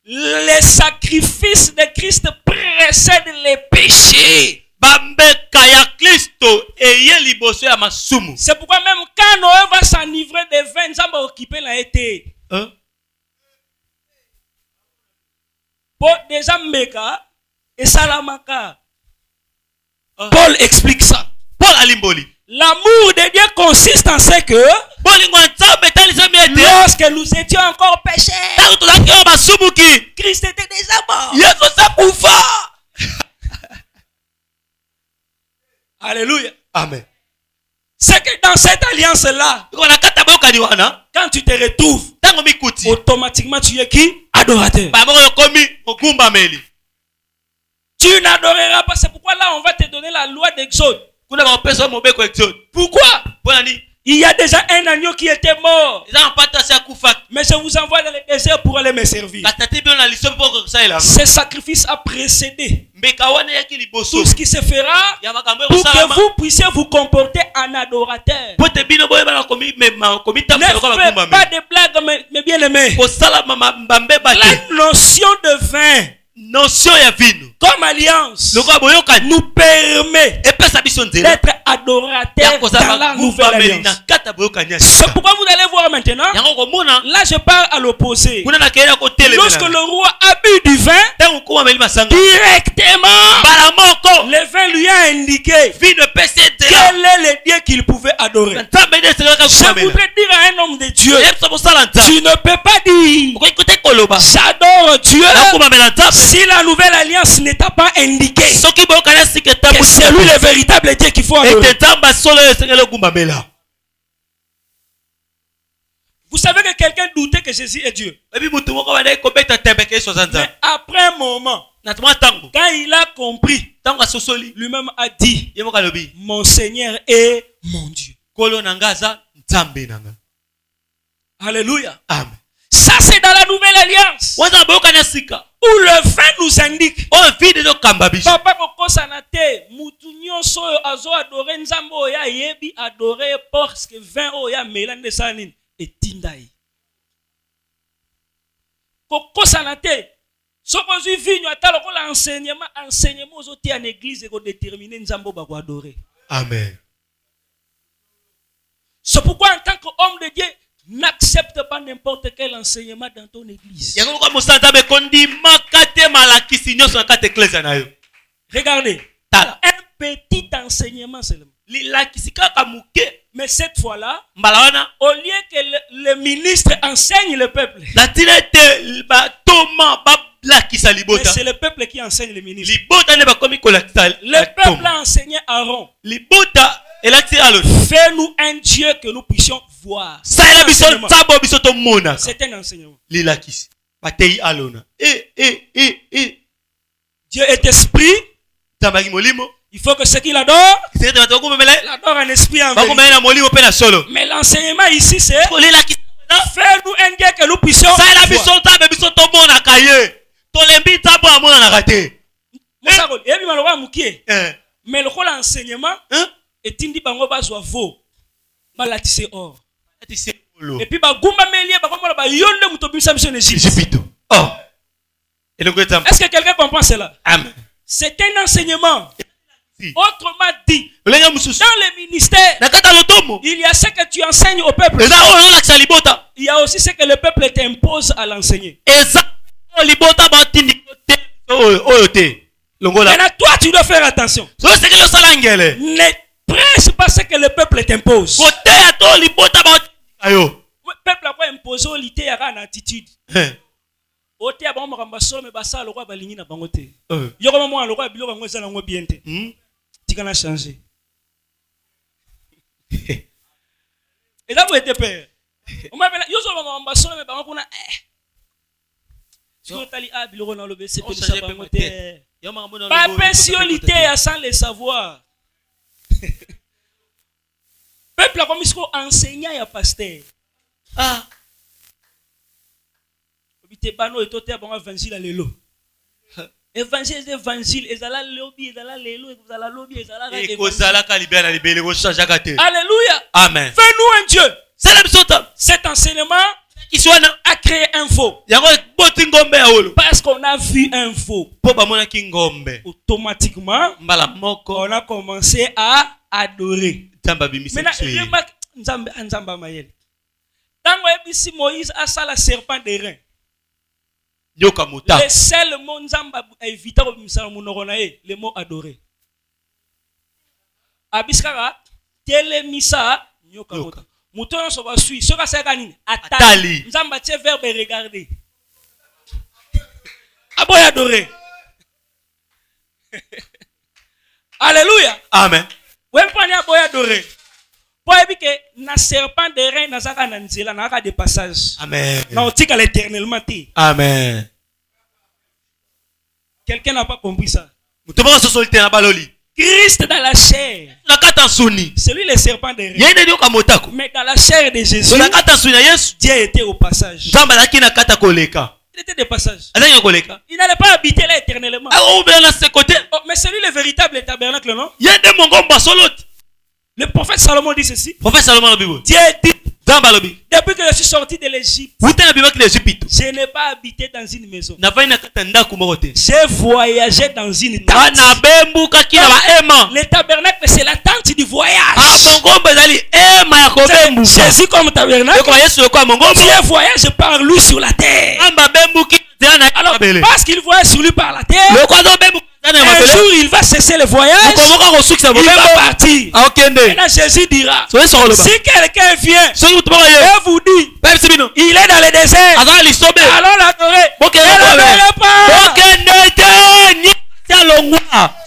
les sacrifices de Christ précèdent les péchés. Bambeka ya Kristo eye liboso ya masumu. C'est pourquoi même quand Noé va s'enivrer de vin, nous allons occuper la été. Hein? Pour déjà mbeka et salamaka. Paul explique ça. Paul alimboli. L'amour de Dieu consiste en ce que lorsque nous étions encore pécheurs, Christ était déjà mort. Alléluia. Amen. C'est que dans cette alliance-là, quand tu te retrouves, automatiquement tu es qui? Adorateur. Tu n'adoreras pas. C'est pourquoi là on va te donner la loi d'Exode. Pourquoi? Il y a déjà un agneau qui était mort. Mais je vous envoie dans le désert pour aller me servir. Ce sacrifice a précédé tout ce qui se fera pour que vous puissiez vous comporter en adorateur. Ne faites pas de blagues, mes bien-aimés. La notion de vin comme alliance nous permet d'être adorateurs dans la nouvelle alliance. C'est pourquoi vous allez voir maintenant. Là je parle à l'opposé. Lorsque le roi a bu du vin, directement le vin lui a indiqué quel est le Dieu qu'il pouvait adorer. Je voudrais dire à un homme de Dieu, tu ne peux pas dire j'adore Dieu si la nouvelle alliance ne t'a pas indiqué que c'est lui le véritable Dieu qu'il faut adorer. Vous savez que quelqu'un doutait que Jésus est Dieu. Mais après un moment, quand il a compris, lui-même a dit, mon Seigneur est mon Dieu. Alléluia. Amen. Ça c'est dans la nouvelle alliance. Où le vin nous indique. Papa kokosanate mutunyo so azo adorer nzambo ya yebi adorer parce que vin o ya melande sanin etindai. Kokosanate so kozu vinyo atalo ko enseignement ozoti en église ko déterminer nzambo ba ko adorer. Amen. C'est pourquoi en tant qu'homme de Dieu, n'accepte pas n'importe quel enseignement dans ton église. Regardez, un petit enseignement seulement. Mais cette fois-là, au lieu que le ministre enseigne le peuple, mais c'est le peuple qui enseigne le ministre. Le peuple a enseigné Aaron. Fais-nous un Dieu que nous puissions voir. C'est un enseignement. Dieu est esprit. Il faut que ce qu'il adore, l'adore en esprit en vérité. Mais l'enseignement ici c'est fais-nous un Dieu que nous puissions voir. Mais le rôle enseignement et tindi bango bazwa vo balatise or et puis bagumba melie bakomona ba yonde mutobisa mission Égypte. Oh. Est-ce que quelqu'un comprend cela? Amen. C'est un enseignement. Autrement dit, dans le ministère, il y a ce que tu enseignes au peuple. Il y a aussi ce que le peuple t'impose à l'enseigner. Maintenant, toi, tu dois faire attention. Ne prêche pas ce que le peuple t'impose. Le peuple a pas imposé l'ité à une attitude. Ote abon makamba solo me basa lokwa balingi na bango te. Yoko mama lokwa biloko bango eza nango bien te. Tika na changer. Et là vous êtes père. On m'appelle yo so makamba solo me bango kuna Sur tali a biloko na lobe c'est pas ça bango te. Pas pensiolité sans le savoir. Peuple a commis ko enseignant ya pasteur. Ah. Évangile ezala lobby ezala lelo ezala lobby ezala alléluia. Amen. Fais-nous un Dieu. Cet enseignement a créé un faux. Parce qu'on a vu un faux. Automatiquement on a commencé à adorer. Maintenant remarque Nzamba Mayel. Tango ebisi Moïse a ça la serpent des reins. nyoka mota. Le seul mot nzamba éviter le mot adorer. Abiskara telemisa nyoka mota. Mouton so va suivre. Ce que c'est gagné. Atali. Nzamba tient verbe regarder. Aboy adorer. Alléluia. Amen. Vous prenez aboy adorer. Pour éviter que na serpent de rein na zaka na nzela na ka de passage. Amen. Na otika l'éternellement. Amen. Quelqu'un n'a pas compris ça. Mutoba so solite na baloli. Christ dans la chair. Celui le serpent de rein. Mais dans la chair de Jésus, Dieu était au passage. Il était de passage. Il n'allait pas habiter là éternellement. Oh, mais celui le véritable tabernacle, non? Le prophète Salomon dit ceci. Dieu dit, depuis que je suis sorti de l'Égypte, je n'ai pas habité dans une maison. J'ai voyagé dans une tente. Le tabernacle, c'est la tente du voyage. Jésus comme tabernacle, Dieu voyage par lui sur la terre. Alors, parce qu'il voyage sur lui par la terre, un jour il va cesser le voyage, il va partir. Et là Jésus dira, si quelqu'un vient et vous dit, il est dans le désert, allons l'adorer.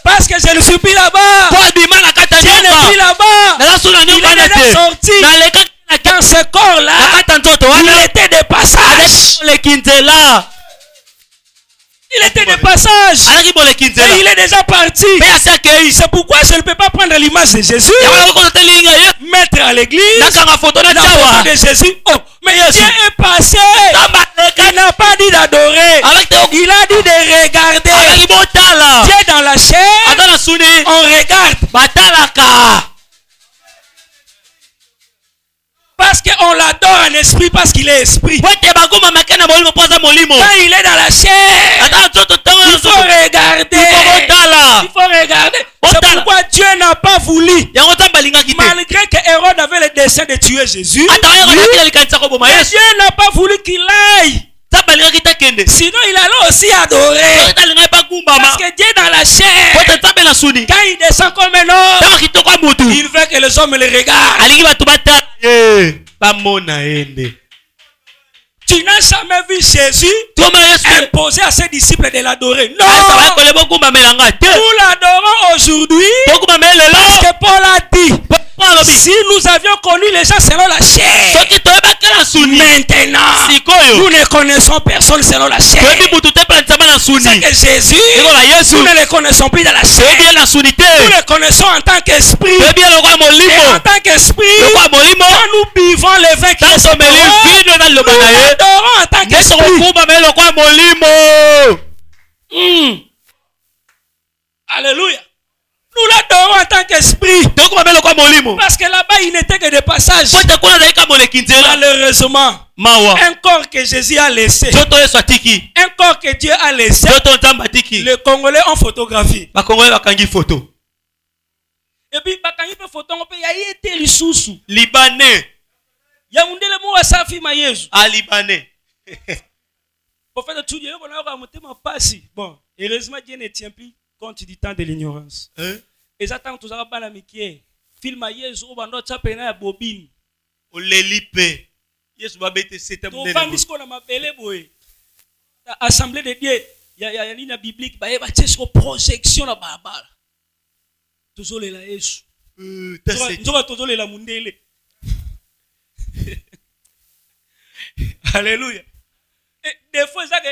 Parce que je ne suis plus là-bas. Je ne suis là-bas. Il est déjà sorti. Dans ce corps-là, il était de passage. Il était de passage. Et il est déjà parti. C'est pourquoi je ne peux pas prendre l'image de Jésus, mettre à l'église la photo de Jésus. Oh, mais Dieu est passé. Il n'a pas dit d'adorer. Il a dit de regarder. Dieu est dans la chair. On regarde. Parce qu'on l'adore en esprit, parce qu'il est esprit. Quand il est dans la chair, il faut regarder. Il faut regarder. C'est pourquoi Dieu n'a pas voulu, malgré que Hérode avait le dessein de tuer Jésus, Dieu n'a pas voulu qu'il aille. Sinon il allait aussi adorer. Parce que Dieu est dans la chair. Quand il descend comme un homme, il veut que les hommes le regardent. Tu n'as jamais vu Jésus imposer à ses disciples de l'adorer. Non. Nous l'adorons aujourd'hui parce que Paul a dit, si nous avions connu les gens selon la chair, maintenant nous ne connaissons personne selon la chair. C'est que Jésus, nous ne le connaissons plus dans la chair. Nous le connaissons en tant qu'esprit. Et en tant qu'esprit, quand nous buvons le vin qui est nous l'adorons en tant qu'esprit. Alléluia. Nous l'adorons en tant qu'esprit. Parce que là-bas, il n'était que de passage. Malheureusement, un corps que Jésus a laissé, un corps que Dieu a laissé, les Congolais ont photographié. Et puis, il y a été les sous Libanais. Il y a un élément à sa fille Maïezu. Libanais. Pour faire de tout, Dieu, on a monté ma passe. Bon, heureusement, Dieu ne tient plus compte du temps de l'ignorance. Et j'attends tous les gens qui film Maïezu, on va notre chapeau à bobine. On l'élipé. Yesu va bêter cet homme. On va discuter on a m'appelé boy. Assemblée de Dieu, il y a une biblique, il y a une projection là bas. Toujours les là Yesu. Toujours les là mundele. Alléluia. Et des fois ça que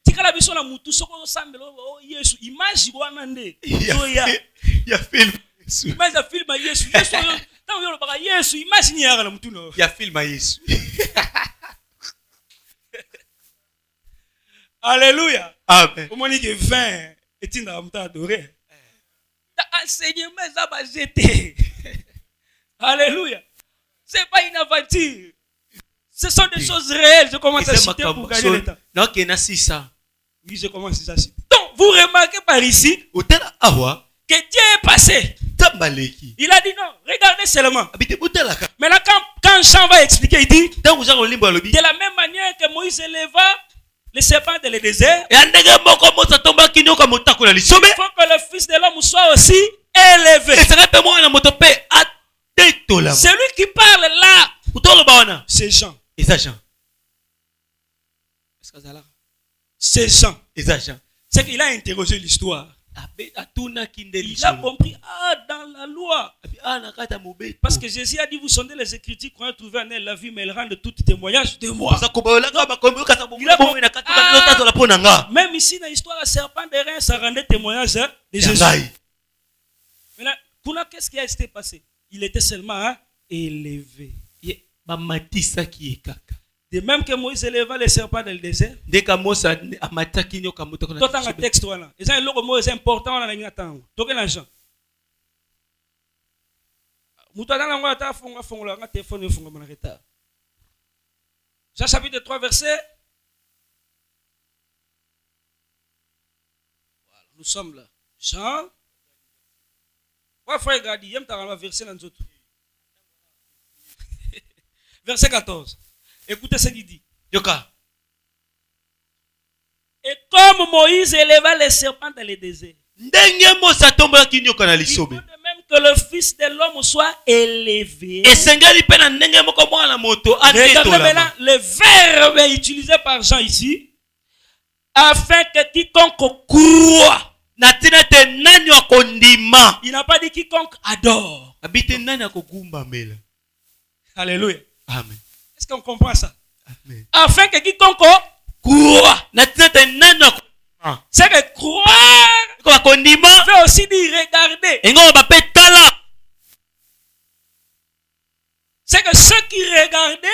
tikala biso na mutu soko sambelo oh Yesu image wana nde. Ya film. Image ya film Yesu. Yesu tant yo ba Yesu image ni yaka na mutu no. Ya film Yesu. Alléluia. Amen. Comment dit que 20 est une âme adorée. Enseignement ça va jeter. Alléluia. C'est pas une aventure. Ce sont des choses réelles. Je commence à citer pour gagner le temps. Non, qu'il y a ça. Oui, je commence à citer. Donc, vous remarquez par ici que Dieu est passé. Il a dit non, regardez seulement. Maintenant, quand Jean va expliquer, il dit de la même manière que Moïse éleva le serpent dans le désert. Il faut que le Fils de l'homme soit aussi élevé. Celui qui parle là, c'est Jean. C'est Jean. C'est qu'il a interrogé l'histoire. Il a compris, dans la loi. Parce que Jésus a dit, vous sondez les Écritures, croyez trouver en elle la vie, mais elle rend tout témoignage de moi. Même ici, dans l'histoire, le serpent de rein, ça rendait témoignage de Jésus. Maintenant, qu'est-ce qui a été passé? Il était seulement élevé. De même que Moïse éleva le serpent dans le désert. Tout un texte là. Et ça, c'est important. Jean chapitre 3 verset. Voilà, nous sommes là. Jean. Ouais, frère Gadi, verset 14. Écoutez ce qu'il dit. Et comme Moïse éleva les serpents dans le désert, il faut de même que le Fils de l'homme soit élevé. Regardez maintenant le verbe utilisé par Jean ici, afin que quiconque croit. Il n'a pas dit quiconque adore. Alléluia. Amen. Est-ce qu'on comprend ça? Amen. Afin que quiconque croit. C'est que croire veut aussi dire regarder. C'est que ceux qui regardaient,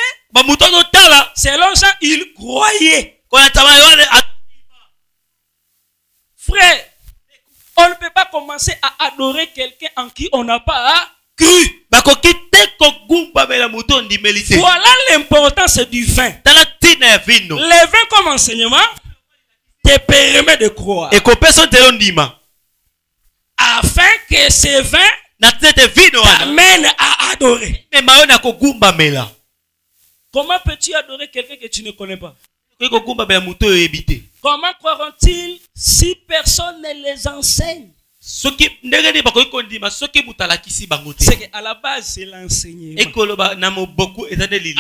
selon ça, ils croyaient. Frère, on ne peut pas commencer à adorer quelqu'un en qui on n'a pas cru. Voilà l'importance du vin. Le vin comme enseignement te permet de croire. Afin que ce vin t'amène à adorer. Comment peux-tu adorer quelqu'un que tu ne connais pas? Comment croiront-ils si personne ne les enseigne? C'est qu'à la base, c'est l'enseignement.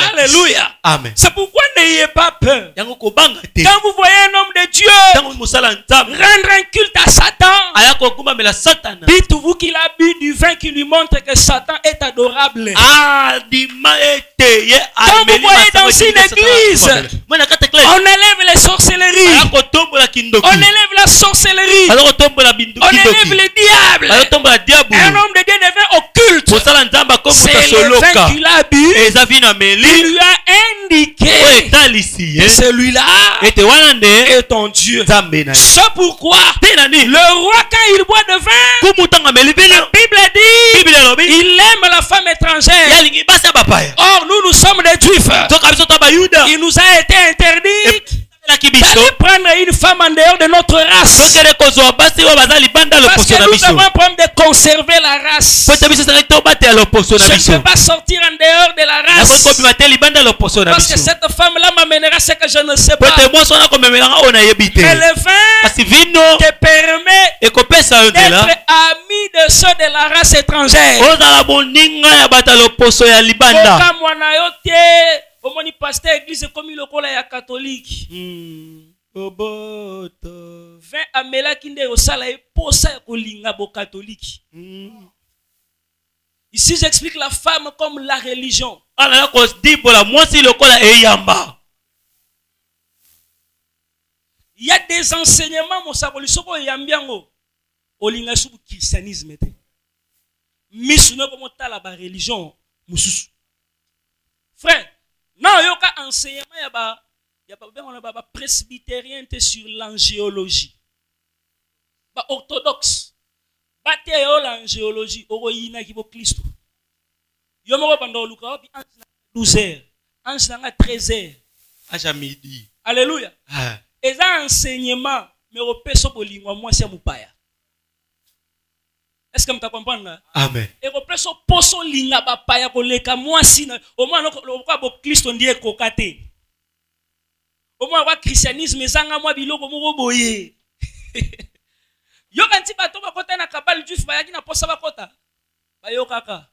Alléluia. Amen. C'est pourquoi n'ayez pas peur. Quand vous voyez un homme de Dieu rendre un culte à Satan, dites-vous qu'il a bu du vin qui lui montre que Satan est adorable. Quand vous voyez dans une église, on élève les sorcelleries, on élève la sorcellerie, on élève le diable. Un homme de Dieu devient occulte. C'est le vin qu'il a bu. Il lui a indiqué que celui-là est ton Dieu. C'est pourquoi le roi, quand il boit de vin, la Bible dit il aime la femme étrangère. Or nous sommes des Juifs. Il nous a été interdit d'aller prendre une femme en dehors de notre race. Parce que nous avons un problème de conserver la race. Je ne peux pas sortir en dehors de la race. Parce que cette femme-là m'amènera ce que je ne sais pas. Mais le vin te permet d'être ami de ceux de la race étrangère. Au moins, pasteur église comme il est catholique. Vin amela kinde osala e posa kolinga bo catholique. Ici j'explique la femme comme la religion. Il y a des enseignements mon saboli soko yambiango olinga sou christianisme te. Misuno comme tala ba religion mususu. Frère, non, il y a un enseignement, il y a un presbytérien sur l'angéologie. Orthodoxe. Il y a l'angéologie. Il y a Christ. Il y a 12 heures. 13 heures. Alléluia. Et ça, enseignement, mais au peso pour lingua, moi, c'est mon paya. Est-ce que tu comprends? Amen. Et au peso poso linga ba paya ko leka moi si au moins le Christ on dit kokate. Au moins, le christianisme, ezanga moi biloko moko boye. Yo kanti bato bakota na kabal juif bayaki na posa bakota. Bayo kaka.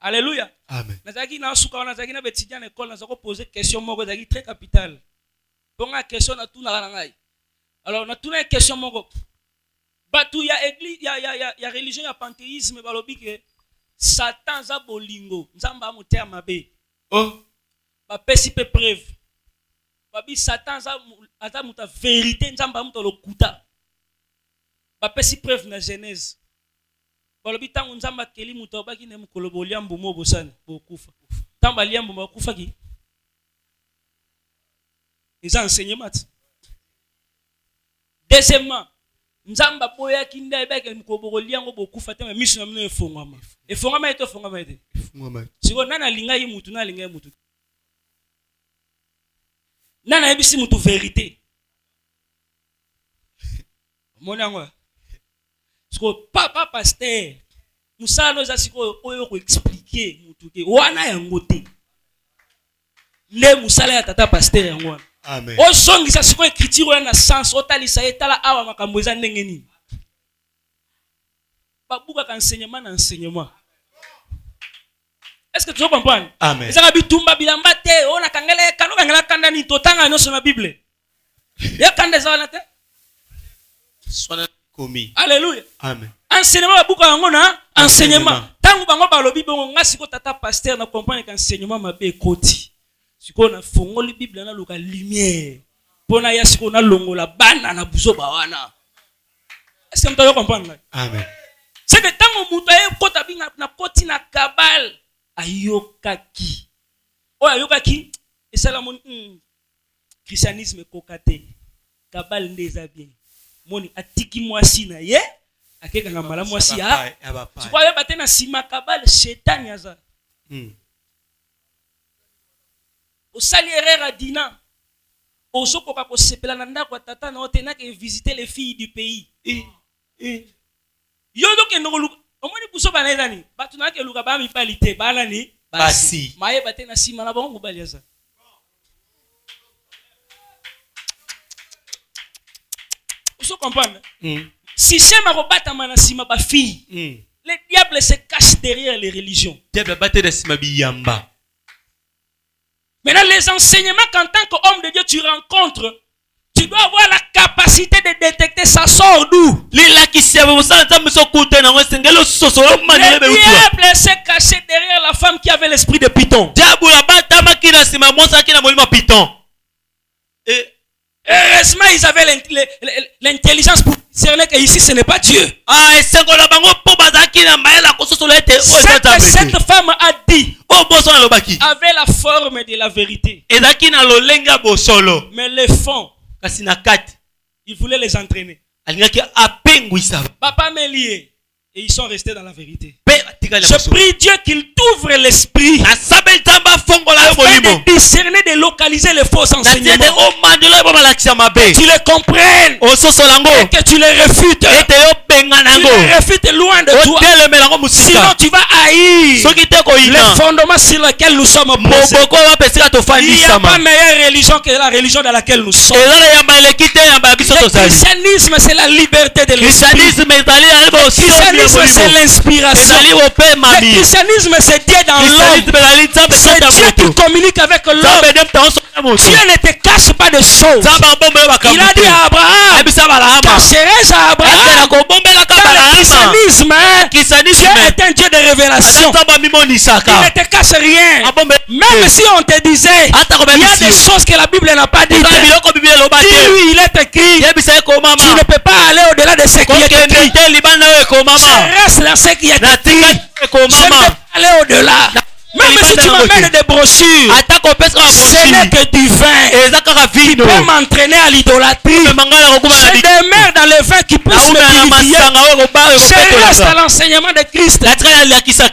Alléluia. Amen. Nazaki na suka wana nazaki na betidia na école nazako poser question moko ezaki très capitale. Bonga question na tuna na ngai. Alors na tuna question moko. Batu ya église ya religion ya panthéisme balobi ke Satan za bolingo, nzamba moter mabe. Oh. Ba pesi pe preuve. Babi Satan za muta vérité nzamba muta lokuta. Ba pesi preuve na Genèse. Balobi tangu nzamba keli muta obaki ne mukolo boliambo mo bosana bokufa. Tamba liambo bokufa ki. Ils enseignement. Deuxièmement, nzamba boya kinda ebeke mukoboko liango bokufa te misu na mino efongama. Efongama ete efongama ete. Efongama. Siko nana linga yi mutu na linga yi mutu. Nana ebisi mutu vérité. Mona ngwa. Siko papa pasteur musalo za siko oyo ko expliquer mutu ke wana yango te. Le musala ya tata pasteur yango. Amen. O songi sa siko écriture na sens otalisa etala awa makambo eza ndenge nini. Babuka ka enseignement na enseignement. Est-ce que tu comprends? Amen. Ezaka bitumba bilamba te ona kangela kangela kanda ni totanga no na Bible. Ya kanda za wana te? Swana komi. Alléluia. Amen. Enseignement babuka yango na enseignement. Tangu bango balobi bongo ngasi ko tata pasteur na comprendre ka enseignement mabe koti. Siko na fongoli Bible na luka lumière. Pona ya siko na longola bana na buso bawana. Est-ce que tu comprends? Amen. C'est que tango muto ye kota binga na koti na kabal ayokaki. O ayokaki esala mon christianisme kokate. Kabal ndeza bien. Moni atiki mwasi na ye akeka na mala mwasi ya. Tu crois ba tena sima kabal shetani aza. Osali erreur dina. Osokoka ko sepela na ndako tata na otena ke visiter les filles du pays. Yo donc ndongolu omoni buso bana ezani batu na ke luka ba mi palite bala ni basi maye batena sima na bango bali yaza. Vous comprenez? Si c'est ma robata manasima ba fille. Le diable se cache derrière les religions. Diable batté de sima biyamba. Maintenant, les enseignements qu'en tant qu'homme de Dieu tu rencontres, tu dois avoir la capacité de détecter ça sort d'où. Le diable s'est caché derrière la femme qui avait l'esprit de Python. Heureusement, ils avaient l'intelligence pour discerner que ici ce n'est pas Dieu. Cette femme a dit avait la forme de la vérité. Mais le fond, il voulait les entraîner. Papa m'a lié. Et ils sont restés dans la vérité. Je prie Dieu qu'il t'ouvre l'esprit afin de discerner, de localiser les faux enseignements. Que tu les comprennes et que tu les refutes. Tu les refutes loin de toi. Sinon tu vas haïr les fondements sur lesquels nous sommes posés. Il n'y a pas meilleure religion que la religion dans laquelle nous sommes. Le christianisme c'est la liberté de l'esprit. Le christianisme c'est l'inspiration. Le christianisme c'est Dieu dans l'homme. C'est Dieu qui communique avec l'homme. Dieu ne te cache pas de choses. Il a dit à Abraham, cacherai-je à Abraham? Dans le christianisme, Dieu est un Dieu de révélation. Il ne te cache rien. Même si on te disait il y a des choses que la Bible n'a pas dites, dis-lui il est écrit. Tu ne peux pas aller au-delà de ce qui est écrit. Je reste là ce qui est écrit. Je ne peux pas aller au-delà. Même si tu m'amènes des brochures, ce n'est que du vin qui peut m'entraîner à l'idolâtrie. Je demeure dans le vin qui pousse me purifier. Je reste à l'enseignement de Christ.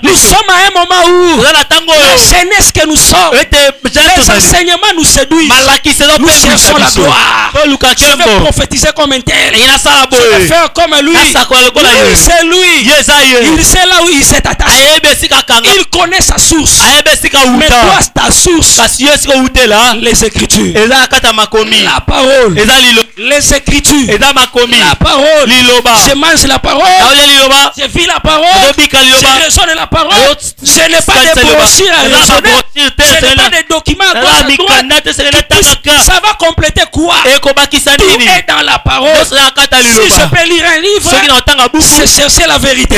Nous sommes à un moment où la jeunesse que nous sommes, les enseignements nous séduisent. Nous cherchons la gloire. Je vais prophétiser comme un tel. Je vais faire comme lui. Lui c'est lui. Il sait là où il s'est attaché. Il connaît sa source. Mais toi, ta source, les Écritures, la parole, les Écritures, la parole. Je mange la parole, je vis la parole, je raisonne la parole. Je n'ai pas de brochures à raisonner, je n'ai pas de documents à droite. Ça va compléter quoi? Tout est dans la parole. Si je peux lire un livre, c'est chercher la vérité.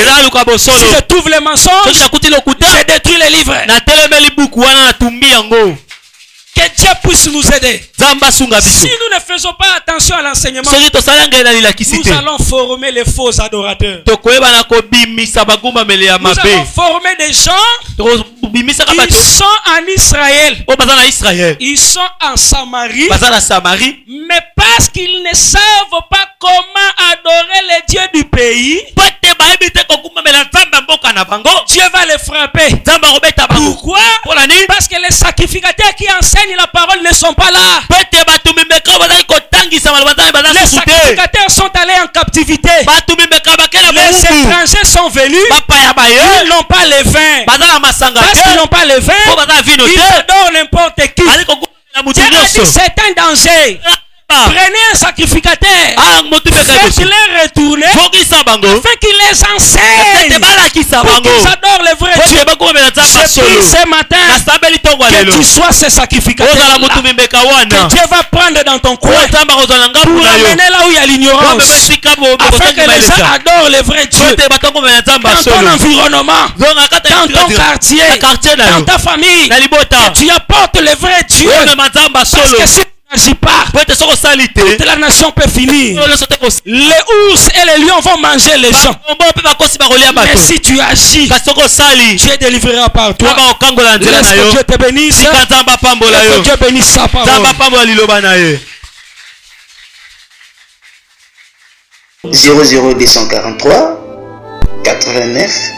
Si je trouve les mensonges, je détruis les livres. Que Dieu puisse nous aider. Si nous ne faisons pas attention à l'enseignement, nous allons former les faux adorateurs. Nous allons former des gens qui sont en Israël. Ils sont en Samarie. Mais parce qu'ils ne savent pas comment adorer les dieux du pays, Dieu va les frapper. Pourquoi? Parce que les sacrificateurs qui enseignent la parole ne sont pas là. Les sacrificateurs sont allés en captivité. Les étrangers sont venus. Ils n'ont pas le vin. Parce qu'ils n'ont pas le vin, ils adorent n'importe qui. Dieu a dit c'est un danger. Prenez un sacrificateur, faites-les retourner afin qu'il les enseigne pour qu'ils adorent le vrai Dieu. Je prie ce matin que tu sois ce sacrificateur, que Dieu va prendre dans ton coin pour amener là où il y a l'ignorance, afin que les gens adorent le vrai Dieu dans ton environnement, dans ton quartier, dans ta famille, que tu apportes le vrai Dieu. Parce que si n'agis pas, toute la nation peut finir. Les ours et les lions vont manger les gens. Mais si tu agis, Dieu délivrera par toi. Laisse que Dieu te bénisse. Que Dieu bénisse sa parole. 00243 89